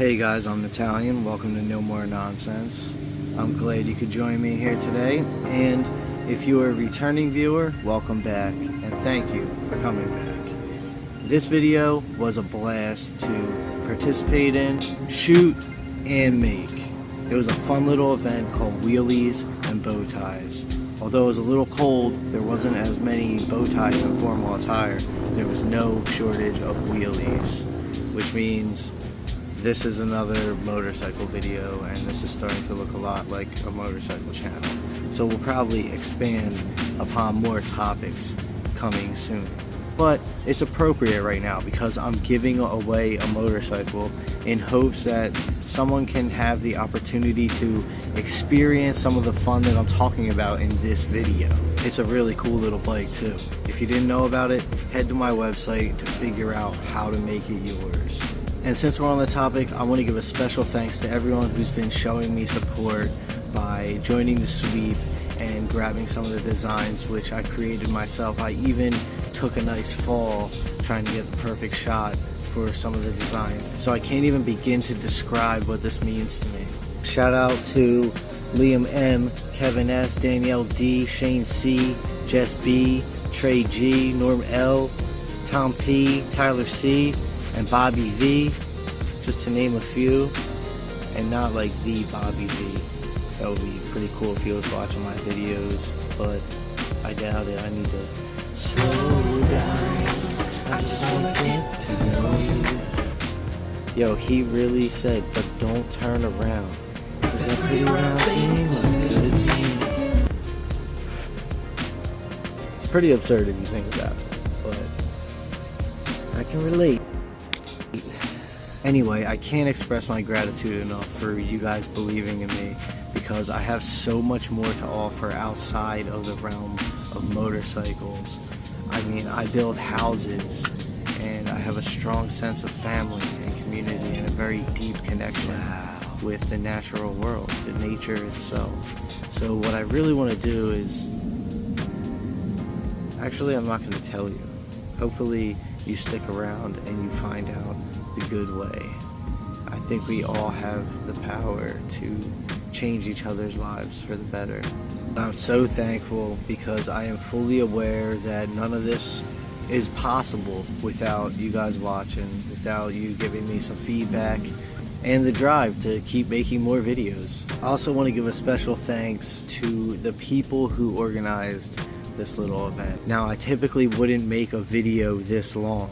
Hey guys, I'm Italian. Welcome to No More Nonsense. I'm glad you could join me here today, and if you are a returning viewer, welcome back, and thank you for coming back. This video was a blast to participate in, shoot, and make. It was a fun little event called Wheelies and Bowties. Although it was a little cold, there wasn't as many bow ties in formal attire. There was no shortage of wheelies, which means this is another motorcycle video, and this is starting to look a lot like a motorcycle channel. So we'll probably expand upon more topics coming soon. But it's appropriate right now because I'm giving away a motorcycle in hopes that someone can have the opportunity to experience some of the fun that I'm talking about in this video. It's a really cool little bike too. If you didn't know about it, head to my website to figure out how to make it yours. And since we're on the topic, I want to give a special thanks to everyone who's been showing me support by joining the sweep and grabbing some of the designs which I created myself. I even took a nice fall trying to get the perfect shot for some of the designs. So I can't even begin to describe what this means to me. Shout out to Liam M, Kevin S, Danielle D, Shane C, Jess B, Trey G, Norm L, Tom P, Tyler C, and Bobby V, just to name a few, and not like the Bobby V. That would be pretty cool if he was watching my videos, but I doubt it. I need to slow down. I just want to get to know you. Yo, he really said, but don't turn around. Cause that pretty round thing was good to me. It's pretty absurd if you think about it, but I can relate. Anyway, I can't express my gratitude enough for you guys believing in me, because I have so much more to offer outside of the realm of motorcycles. I mean, I build houses, and I have a strong sense of family and community and a very deep connection with the natural world, to nature itself. So what I really want to do is, actually I'm not going to tell you. Hopefully you stick around and you find out the good way. I think we all have the power to change each other's lives for the better. I'm so thankful because I am fully aware that none of this is possible without you guys watching, without you giving me some feedback, and the drive to keep making more videos. I also want to give a special thanks to the people who organized this little event. Now, I typically wouldn't make a video this long,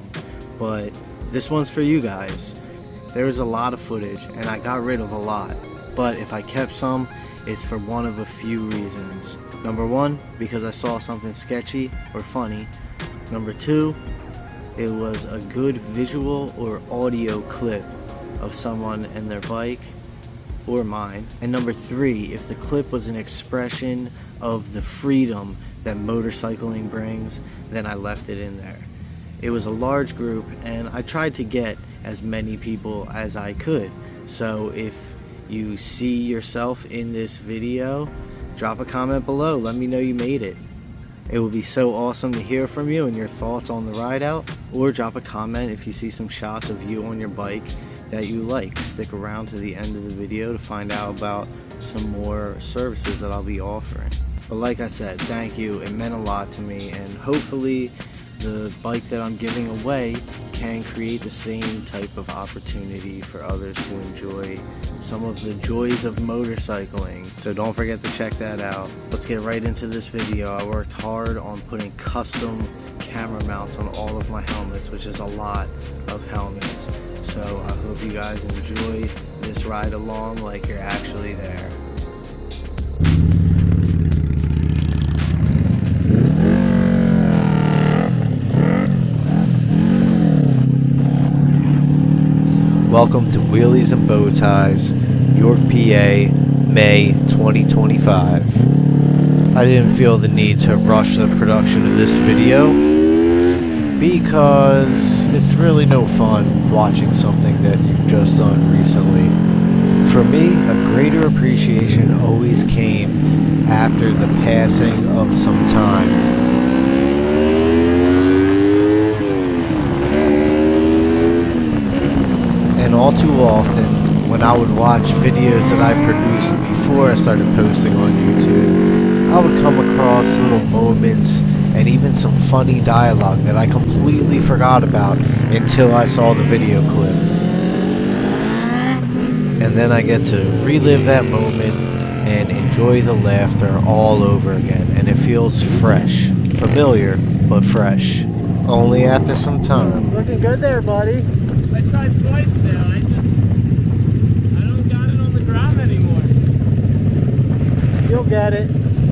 but this one's for you guys. There's a lot of footage and I got rid of a lot, but if I kept some, it's for one of a few reasons. Number one, because I saw something sketchy or funny. Number two, it was a good visual or audio clip of someone and their bike, or mine. And number three, if the clip was an expression of the freedom that motorcycling brings, then I left it in there. It was a large group and I tried to get as many people as I could. So if you see yourself in this video, drop a comment below, let me know you made it. It would be so awesome to hear from you and your thoughts on the ride out, or drop a comment if you see some shots of you on your bike that you like. Stick around to the end of the video to find out about some more services that I'll be offering. But like I said, thank you, it meant a lot to me, and hopefully the bike that I'm giving away can create the same type of opportunity for others to enjoy some of the joys of motorcycling. So don't forget to check that out. Let's get right into this video. I worked hard on putting custom camera mounts on all of my helmets, which is a lot of helmets. So I hope you guys enjoy this ride along like you're actually there. Welcome to Wheelies and Bowties, York, PA, May 2025. I didn't feel the need to rush the production of this video because it's really no fun watching something that you've just done recently. For me, a greater appreciation always came after the passing of some time. And all too often, when I would watch videos that I produced before I started posting on YouTube, I would come across little moments and even some funny dialogue that I completely forgot about until I saw the video clip. And then I get to relive that moment and enjoy the laughter all over again, and it feels fresh. Familiar, but fresh. Only after some time. Looking good there, buddy. I tried twice now. I don't got it on the Grom anymore. You'll get it.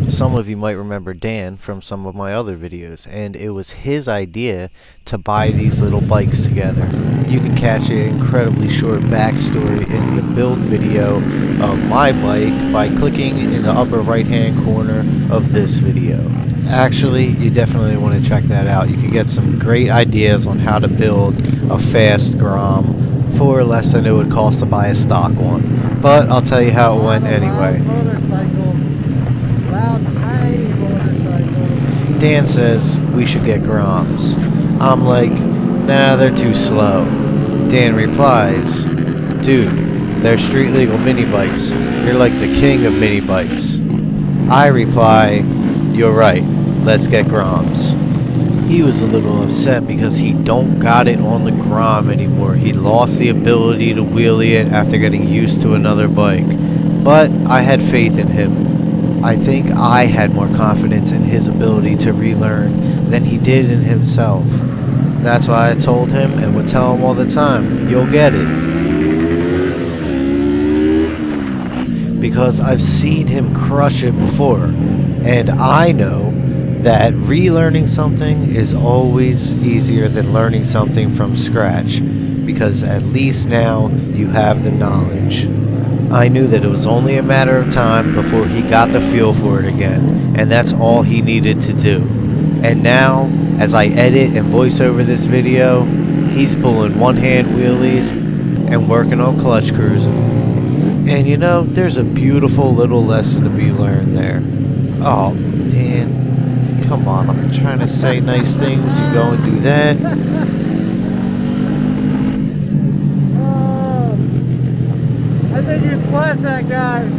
Some of you might remember Dan from some of my other videos, and it was his idea to buy these little bikes together. You can catch an incredibly short backstory in the build video of my bike by clicking in the upper right hand corner of this video. Actually, you definitely want to check that out. You can get some great ideas on how to build a fast Grom for less than it would cost to buy a stock one. But I'll tell you how it went anyway. Dan says we should get Groms. I'm like, nah, they're too slow. Dan replies, dude, they're street legal mini bikes. You're like the king of mini bikes. I reply, you're right, let's get Groms. He was a little upset because he don't got it on the Grom anymore. He lost the ability to wheelie it after getting used to another bike. But I had faith in him. I think I had more confidence in his ability to relearn than he did in himself. That's why I told him and would tell him all the time, you'll get it. Because I've seen him crush it before, and I know that relearning something is always easier than learning something from scratch, because at least now you have the knowledge. I knew that it was only a matter of time before he got the feel for it again, and that's all he needed to do. And now, as I edit and voice over this video, he's pulling one-hand wheelies and working on clutch cruising. And you know, there's a beautiful little lesson to be learned there. Oh, Dan, come on, I'm trying to say nice things, you go and do that. I think you splashed that guy.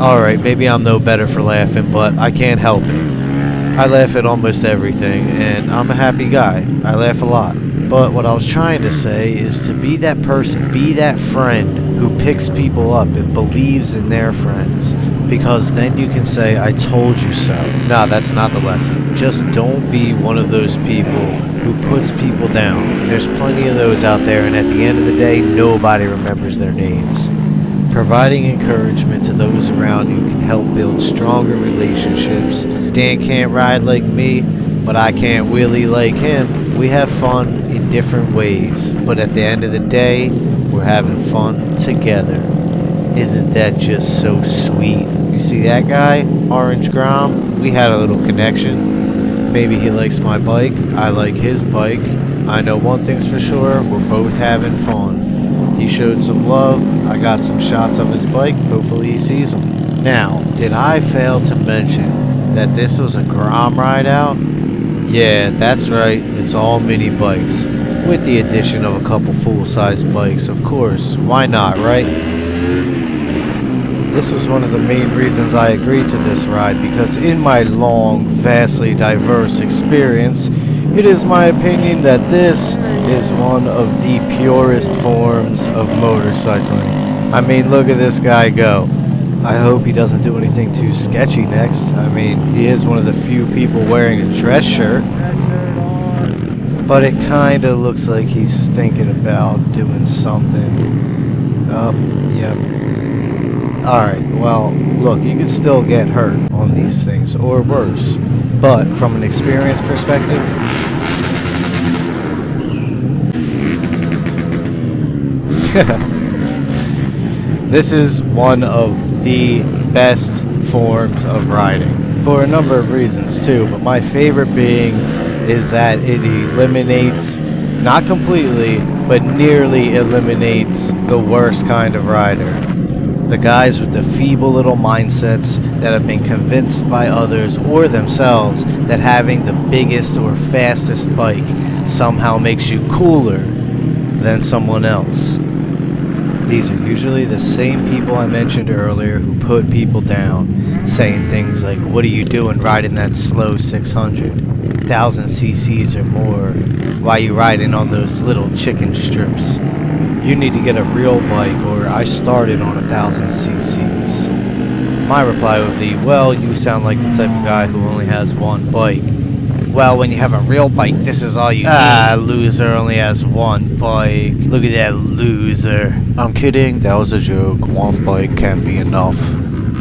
Alright, maybe I'm no better for laughing, but I can't help it. I laugh at almost everything, and I'm a happy guy. I laugh a lot. But what I was trying to say is to be that person, be that friend who picks people up and believes in their friends. Because then you can say, I told you so. No, that's not the lesson. Just don't be one of those people who puts people down. There's plenty of those out there, and at the end of the day, nobody remembers their names. Providing encouragement to those around you can help build stronger relationships. Dan can't ride like me, but I can't wheelie like him. We have fun in different ways, but at the end of the day, we're having fun together. Isn't that just so sweet? You see that guy, Orange Grom? We had a little connection. Maybe he likes my bike, I like his bike. I know one thing's for sure, we're both having fun. He showed some love, I got some shots of his bike, hopefully he sees them. Now, did I fail to mention that this was a Grom Rideout? Yeah, that's right, it's all mini bikes, with the addition of a couple full-size bikes, of course. Why not, right? This was one of the main reasons I agreed to this ride, because in my long, vastly diverse experience, it is my opinion that this is one of the purest forms of motorcycling. I mean, look at this guy go. I hope he doesn't do anything too sketchy next. I mean, he is one of the few people wearing a dress shirt. But it kind of looks like he's thinking about doing something. Yep. Alright, well, look, you can still get hurt on these things, or worse. But from an experience perspective, this is one of the best forms of riding. For a number of reasons too, but my favorite being is that it eliminates, not completely, but nearly eliminates the worst kind of rider. The guys with the feeble little mindsets that have been convinced by others or themselves that having the biggest or fastest bike somehow makes you cooler than someone else. These are usually the same people I mentioned earlier who put people down, saying things like, "What are you doing riding that slow 600? 1,000 cc's or more? Why you riding on those little chicken strips? You need to get a real bike," or "I started on 1,000 cc's. My reply would be, "Well, you sound like the type of guy who only has one bike." "Well, when you have a real bike, this is all you need." "Ah, loser only has one bike. Look at that loser." I'm kidding, that was a joke. One bike can't be enough.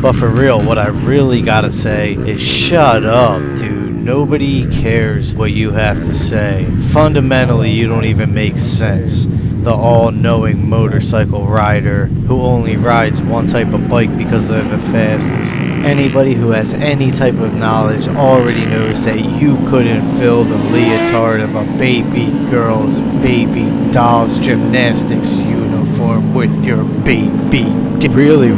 But for real, what I really gotta say is shut up, dude. Nobody cares what you have to say. Fundamentally, you don't even make sense. The all-knowing motorcycle rider who only rides one type of bike because they're the fastest. Anybody who has any type of knowledge already knows that you couldn't fill the leotard of a baby girl's baby doll's gymnastics uniform with your baby. Really,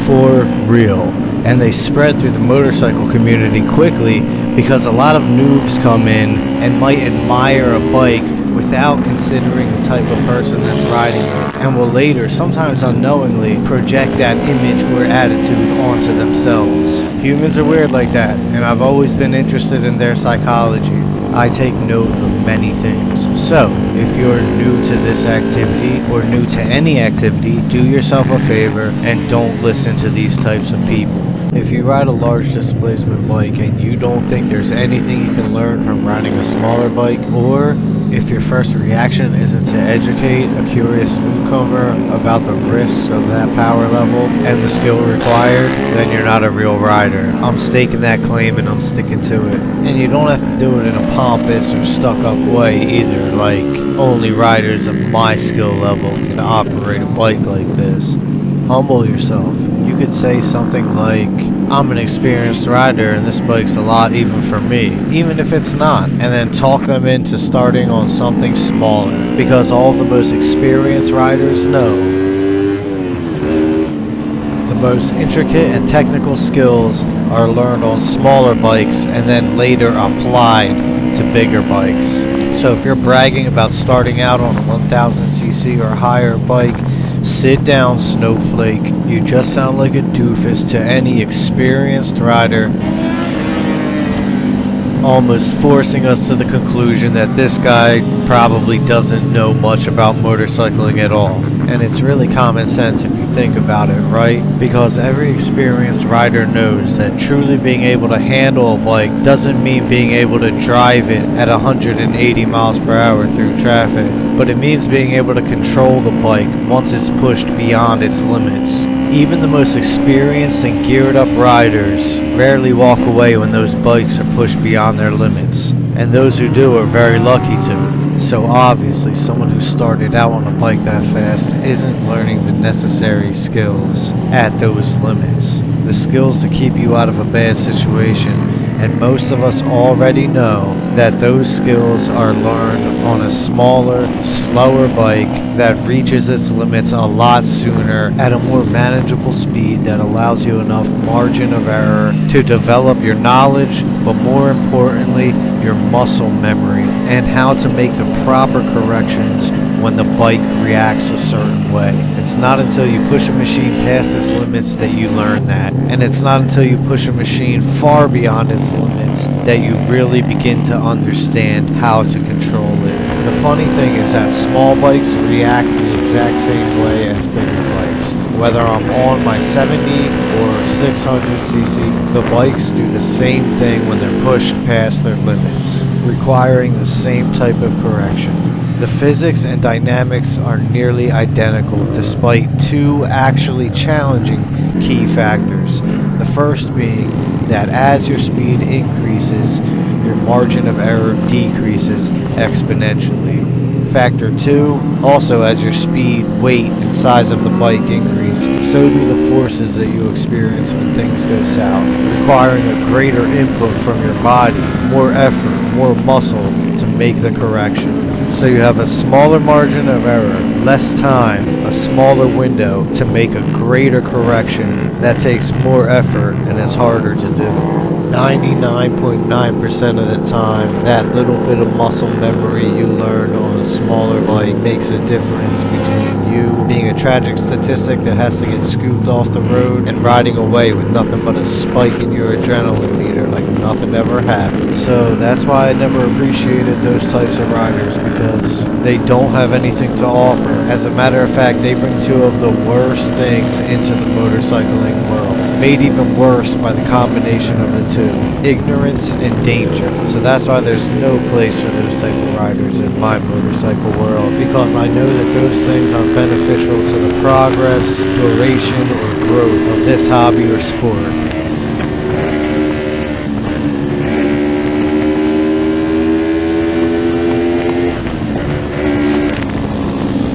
for real. And they spread through the motorcycle community quickly because a lot of noobs come in and might admire a bike without considering the type of person that's riding it, and will later, sometimes unknowingly, project that image or attitude onto themselves. Humans are weird like that, and I've always been interested in their psychology. I take note of many things. So, if you're new to this activity, or new to any activity, do yourself a favor and don't listen to these types of people. If you ride a large displacement bike and you don't think there's anything you can learn from riding a smaller bike, or if your first reaction isn't to educate a curious newcomer about the risks of that power level and the skill required, then you're not a real rider. I'm staking that claim and I'm sticking to it. And you don't have to do it in a pompous or stuck-up way either, like only riders of my skill level can operate a bike like this. Humble yourself. You could say something like, "I'm an experienced rider and this bike's a lot even for me," even if it's not, and then talk them into starting on something smaller, because all of the most experienced riders know the most intricate and technical skills are learned on smaller bikes and then later applied to bigger bikes. So if you're bragging about starting out on a 1,000cc or higher bike, sit down, snowflake. You just sound like a doofus to any experienced rider, almost forcing us to the conclusion that this guy probably doesn't know much about motorcycling at all. And it's really common sense if you think about it, right? Because every experienced rider knows that truly being able to handle a bike doesn't mean being able to drive it at 180 miles per hour through traffic, but it means being able to control the bike once it's pushed beyond its limits. Even the most experienced and geared up riders rarely walk away when those bikes are pushed beyond their limits, and those who do are very lucky to. So obviously someone who started out on a bike that fast isn't learning the necessary skills at those limits. The skills to keep you out of a bad situation, and most of us already know that those skills are learned on a smaller, slower bike that reaches its limits a lot sooner at a more manageable speed that allows you enough margin of error to develop your knowledge, but more importantly, your muscle memory and how to make the proper corrections when the bike reacts a certain way. It's not until you push a machine past its limits that you learn that, and it's not until you push a machine far beyond its limits that you really begin to understand how to control it. The funny thing is that small bikes react the exact same way as bigger bikes. Whether I'm on my 70 or 600cc, the bikes do the same thing when they're pushed past their limits, requiring the same type of correction. The physics and dynamics are nearly identical despite two actually challenging key factors. The first being that as your speed increases, your margin of error decreases exponentially. Factor 2, also as your speed, weight, and size of the bike increase, so do the forces that you experience when things go south, requiring a greater input from your body, more effort, more muscle to make the correction. So you have a smaller margin of error, less time, a a smaller window to make a greater correction that takes more effort and is harder to do. 99.9% of the time, that little bit of muscle memory you learn on a smaller bike makes a difference between you being a tragic statistic that has to get scooped off the road and riding away with nothing but a spike in your adrenaline meter like nothing ever happened. So that's why I never appreciated those types of riders, because they don't have anything to offer. As a matter of fact, they bring two of the worst things into the motorcycling world, made even worse by the combination of the two: ignorance and danger. So that's why there's no place for those type of riders in my motorcycle world, because I know that those things aren't beneficial to the progress, duration, or growth of this hobby or sport.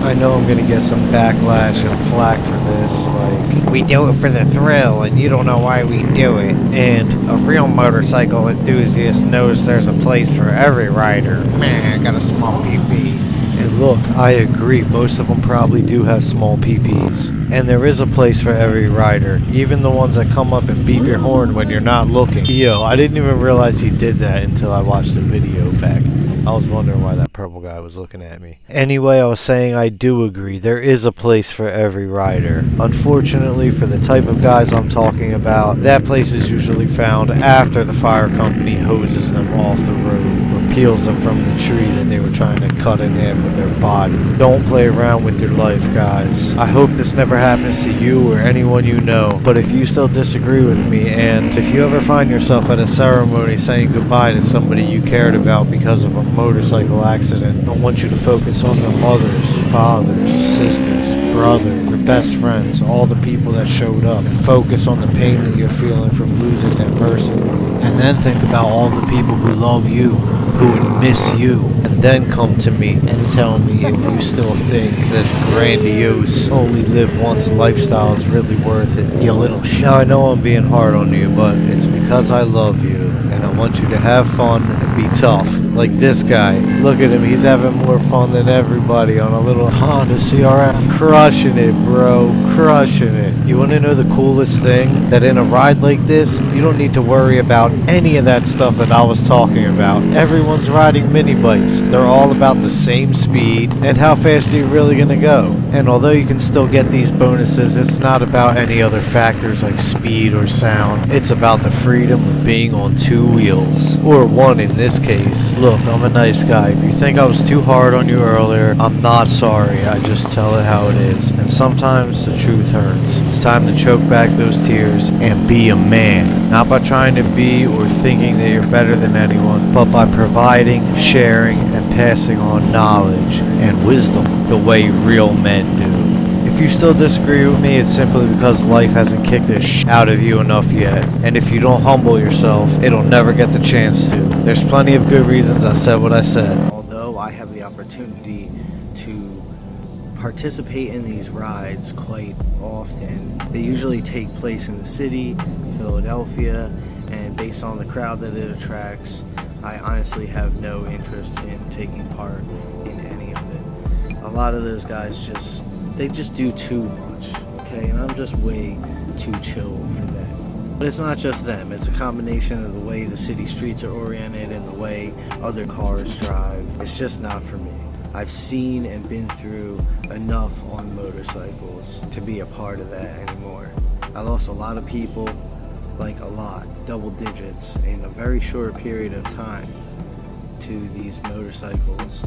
I know I'm gonna get some backlash and flack for this, like, we do it for the thrill and you don't know why we do it, and a real motorcycle enthusiast knows there's a place for every rider. Man, I got a small PP. And look, I agree, most of them probably do have small PPs. And there is a place for every rider, even the ones that come up and beep your horn when you're not looking. Yo, I didn't even realize he did that until I watched the video back. I was wondering why that purple guy was looking at me. Anyway, I was saying I do agree, there is a place for every rider. Unfortunately, for the type of guys I'm talking about, that place is usually found after the fire company hoses them off the road or peels them from the tree that they were trying to cut in half with their body. Don't play around with your life, guys. I hope this never happens to you or anyone you know, but if you still disagree with me, and if you ever find yourself at a ceremony saying goodbye to somebody you cared about because of a motorcycle accident, I want you to focus on their mothers, fathers, sisters, brothers, your best friends, all the people that showed up, and focus on the pain that you're feeling from losing that person. And then think about all the people who love you, who would miss you, and then come to me and tell me if you still think this grandiose, only live once lifestyle is really worth it, you little shit. Now I know I'm being hard on you, but it's because I love you, and I want you to have fun and be tough. Like this guy, look at him, he's having more fun than everybody on a little Honda CRF. Crushing it, bro, crushing it. You want to know the coolest thing? That in a ride like this, you don't need to worry about any of that stuff that I was talking about. Everyone's riding mini bikes. They're all about the same speed, and how fast are you really gonna go? And although you can still get these bonuses, it's not about any other factors like speed or sound. It's about the freedom of being on two wheels, or one in this case. Look, I'm a nice guy. If you think I was too hard on you earlier, I'm not sorry. I just tell it how it is. And sometimes the truth hurts. It's time to choke back those tears and be a man. Not by trying to be or thinking that you're better than anyone, but by providing, sharing, and passing on knowledge and wisdom the way real men do. If you still disagree with me, it's simply because life hasn't kicked the shit out of you enough yet. And if you don't humble yourself, it'll never get the chance to. There's plenty of good reasons I said what I said. Although I have the opportunity to participate in these rides quite often, they usually take place in the city, Philadelphia, and based on the crowd that it attracts, I honestly have no interest in taking part in any of it. A lot of those guys they just do too much, okay? And I'm just way too chill for that. But it's not just them, it's a combination of the way the city streets are oriented and the way other cars drive. It's just not for me. I've seen and been through enough on motorcycles to be a part of that anymore. I lost a lot of people, like a lot, double digits, in a very short period of time to these motorcycles.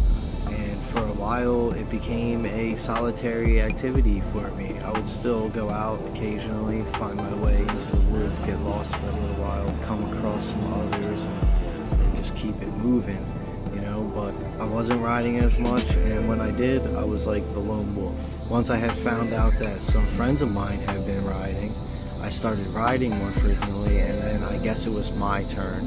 And for a while it became a solitary activity for me. I would still go out occasionally, find my way into the woods, get lost for a little while, come across some others, and just keep it moving, you know, but I wasn't riding as much, and when I did, I was like the lone wolf. Once I had found out that some friends of mine had been riding, I started riding more frequently, and then I guess it was my turn,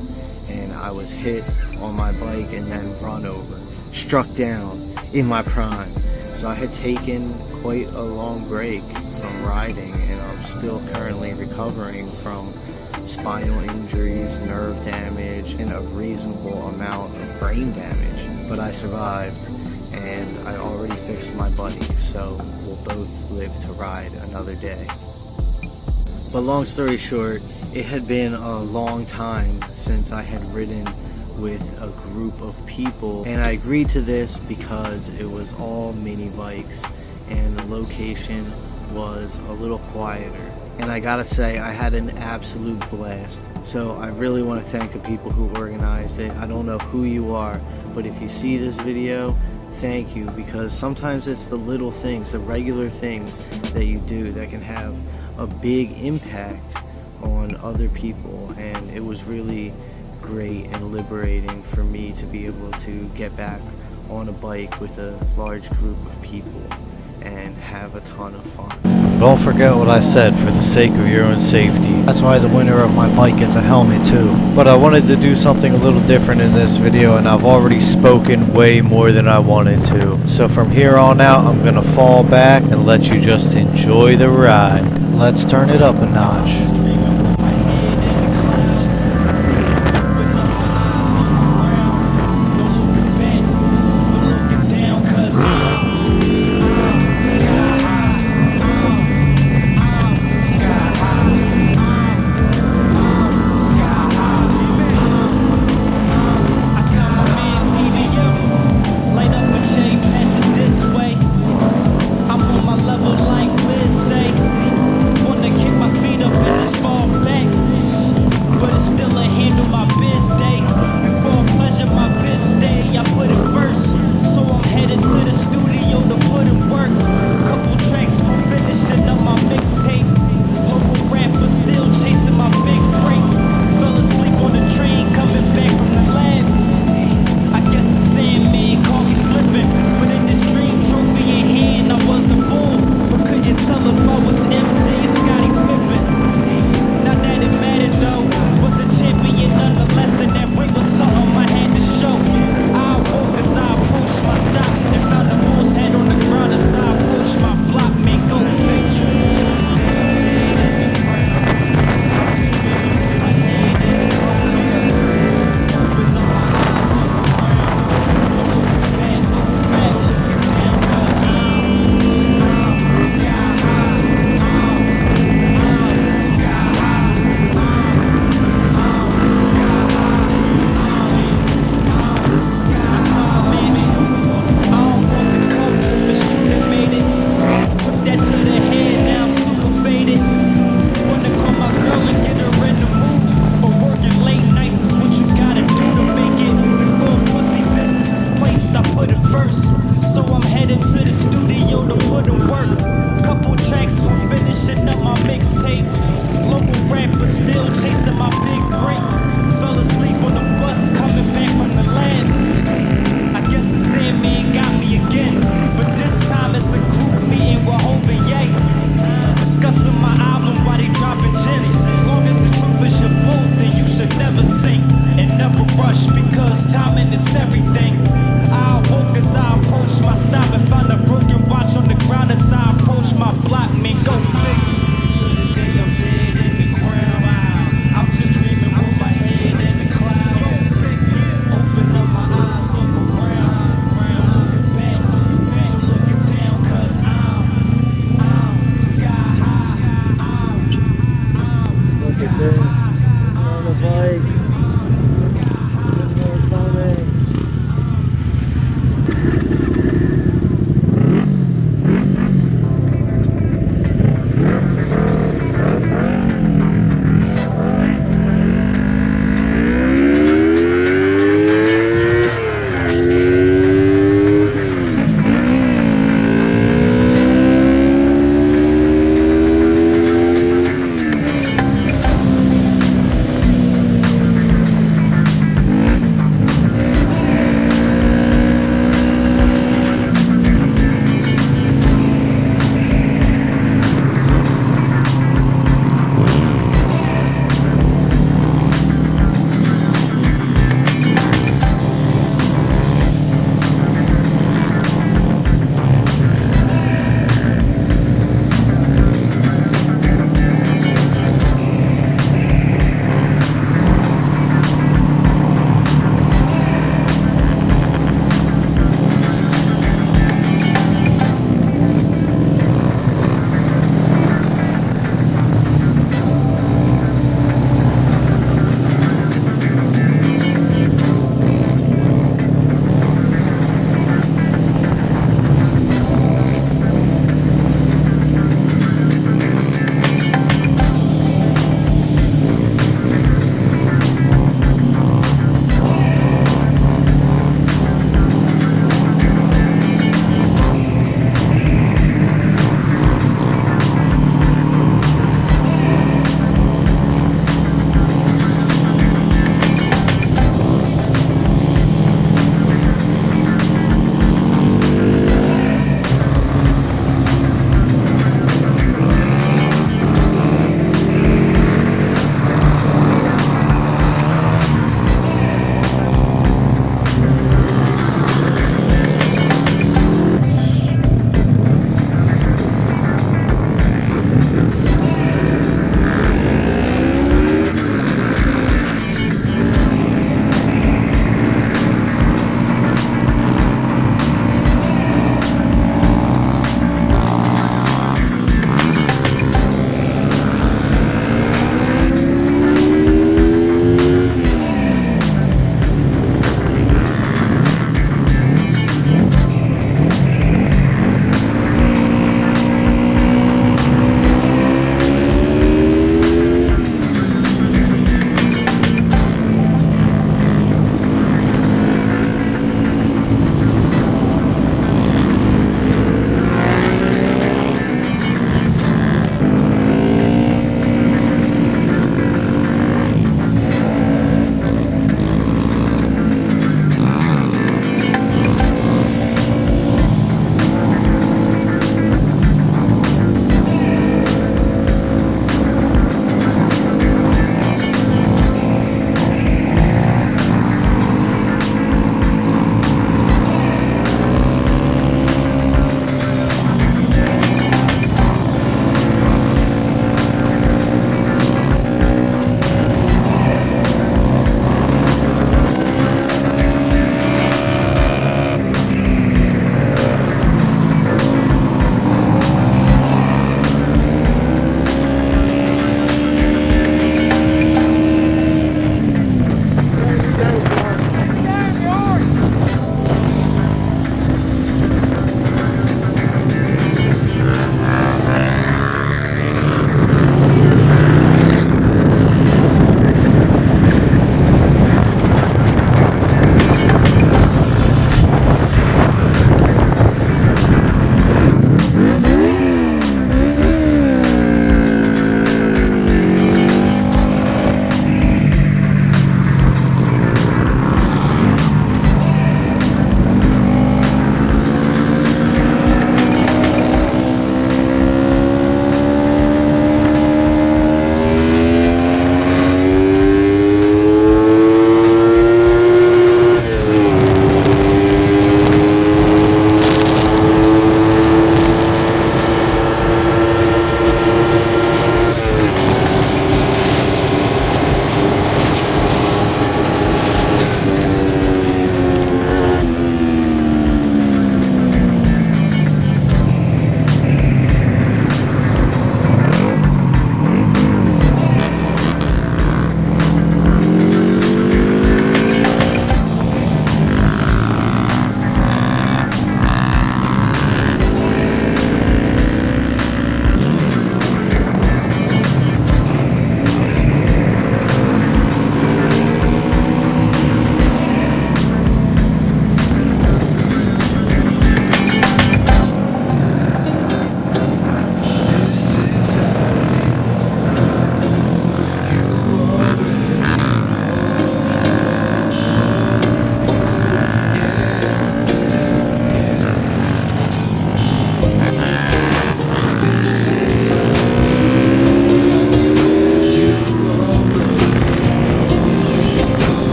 and I was hit on my bike and then run over. Struck down in my prime. So I had taken quite a long break from riding, and I'm still currently recovering from spinal injuries, nerve damage, and a reasonable amount of brain damage. But I survived, and I already fixed my bike, so we'll both live to ride another day. But long story short, it had been a long time since I had ridden with a group of people, and I agreed to this because it was all mini bikes and the location was a little quieter. And I gotta say, I had an absolute blast. So I really want to thank the people who organized it. I don't know who you are, but if you see this video, thank you, because sometimes it's the little things, the regular things that you do that can have a big impact on other people. And it was really great and liberating for me to be able to get back on a bike with a large group of people and have a ton of fun. Don't forget what I said, for the sake of your own safety. That's why the winner of my bike gets a helmet too. But I wanted to do something a little different in this video, and I've already spoken way more than I wanted to. So from here on out, I'm gonna fall back and let you just enjoy the ride. Let's turn it up a notch.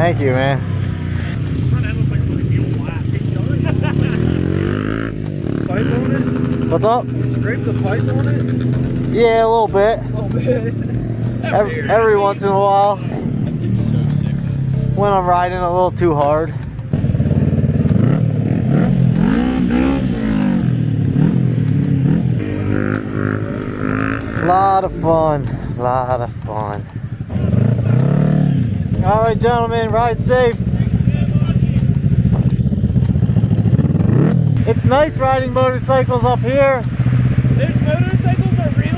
Thank you, man. Front end looks like it's gonna be a blast. Pipe on it? What's up? You scrape the pipe on it? Yeah, a little bit. A little bit. Every once in a while. It's so sick. When I'm riding a little too hard. Lot of fun. Lot of fun. Alright, gentlemen, ride safe. It's nice riding motorcycles up here. There's motorcycles are real.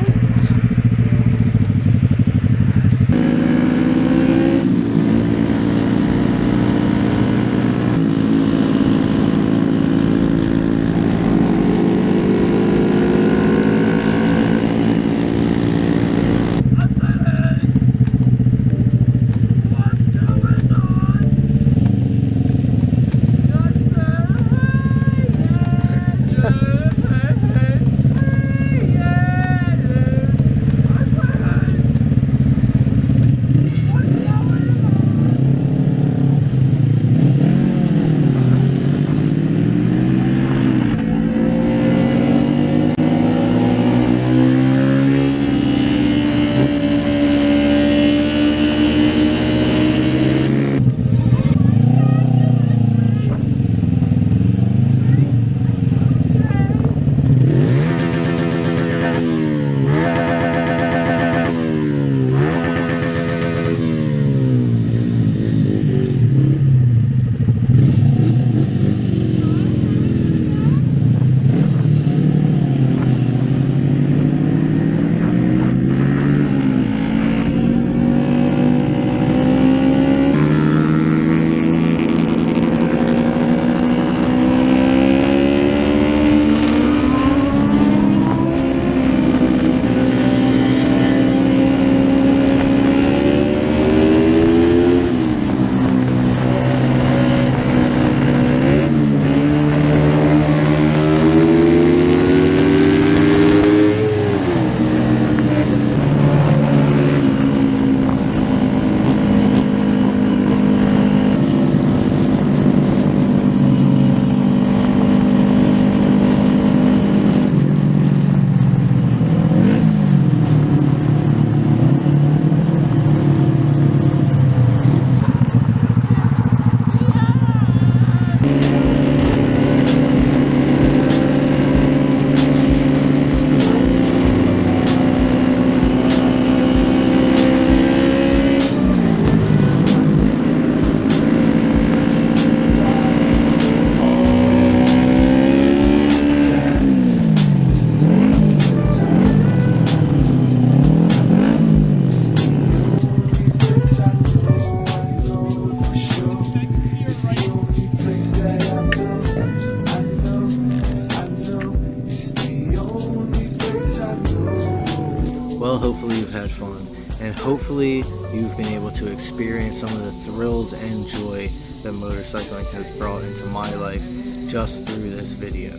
Well, hopefully you've had fun, and hopefully you've been able to experience some of the thrills and joy that motorcycling has brought into my life just through this video.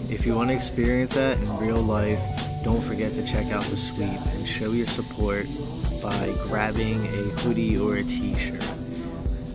If you want to experience that in real life, don't forget to check out the sweep and show your support by grabbing a hoodie or a t-shirt.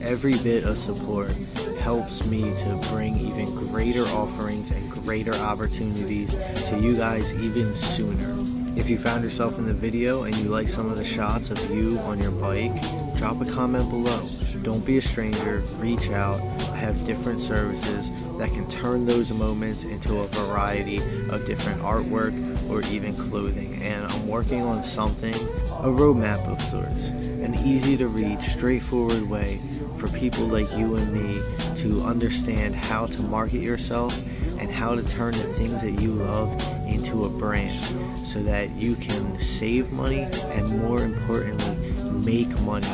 Every bit of support helps me to bring even greater offerings and greater opportunities to you guys even sooner. If you found yourself in the video and you like some of the shots of you on your bike, drop a comment below. Don't be a stranger, reach out. I have different services that can turn those moments into a variety of different artwork or even clothing. And I'm working on something, a roadmap of sorts, an easy to reach, straightforward way for people like you and me to understand how to market yourself and how to turn the things that you love into a brand so that you can save money and, more importantly, make money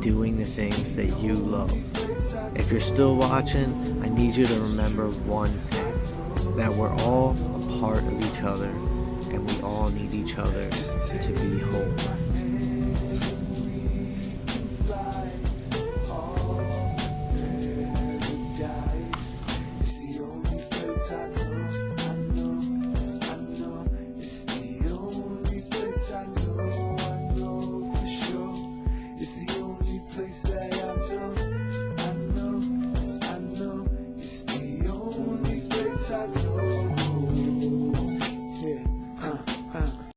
doing the things that you love. If you're still watching, I need you to remember one thing, that we're all a part of each other and we all need each other to be whole. It's the only place that I know. shot.